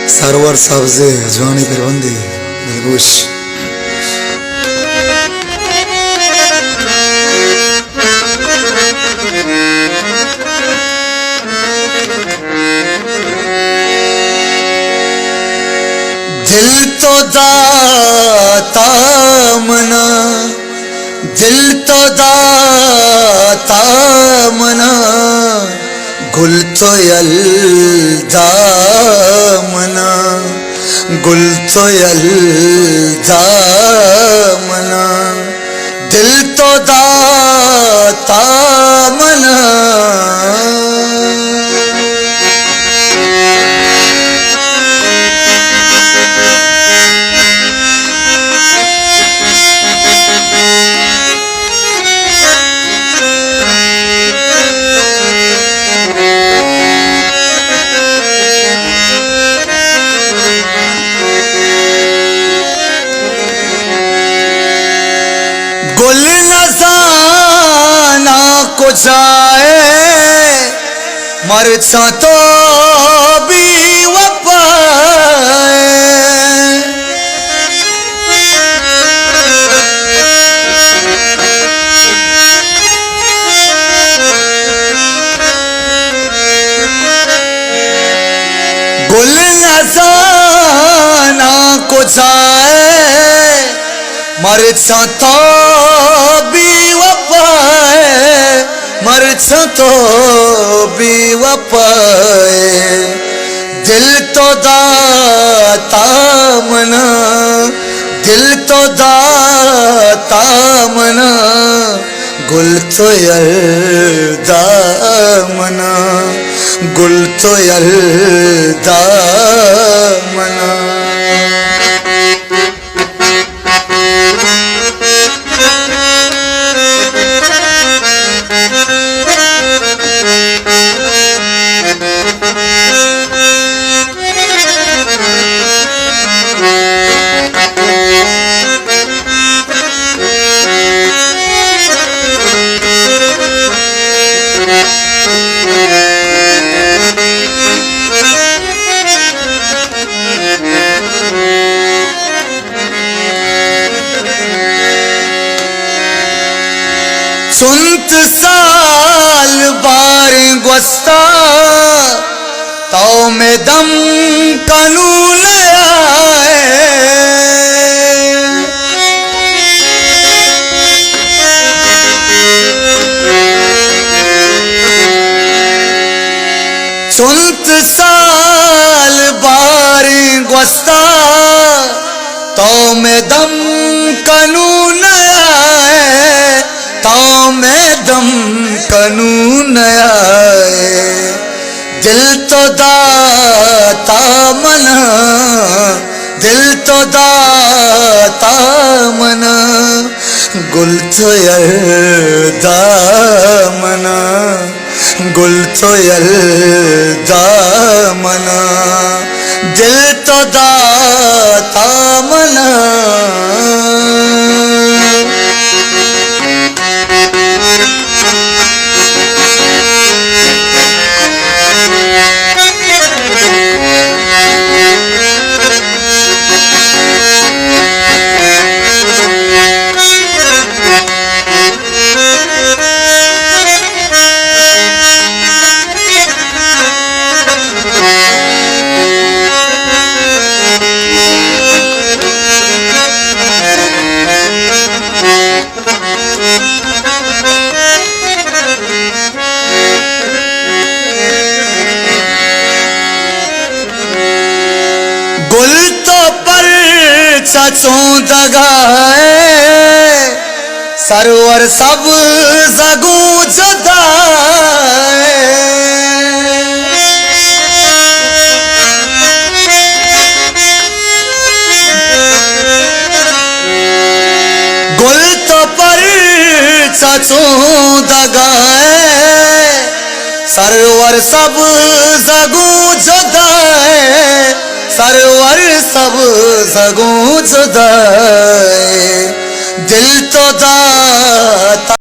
Server subject जवानी परबंदी दिलगोश दिल तो दाता मना, दिल तो दाता मना, गुल तो यल्दा मना, गुल तो यल्दा मना, दिल तो दाता मना। गुल नज़ाना को जाए मरचा तो भी वफाए, गुल नज़ाना को जाए मरचा तो भी वफाए, मरचा तो भी वफाए, दिल तो दाता मना, दिल तो दाता मना, गुल तो यल्दा मना, गुल तो यल्दा मना। सुनत साल बार गुस्ता तो में दम कानून आए, सुनत साल बार गुस्ता तो में दम कानून आए, तो में दम कानून आए, दिल तो दाता मना, दिल तो दाता मना, गुल तो यल्दा मना, गुल तो यल्दा मना, दिल तो दाता मना। गुल तो पर चचों दगाए, सरवर सब जगू जदाए, गुल तो पर चचों दगाए, सरवर सब जगू जदाए, सरवर सब जगू जुदाए, दिल तो दाता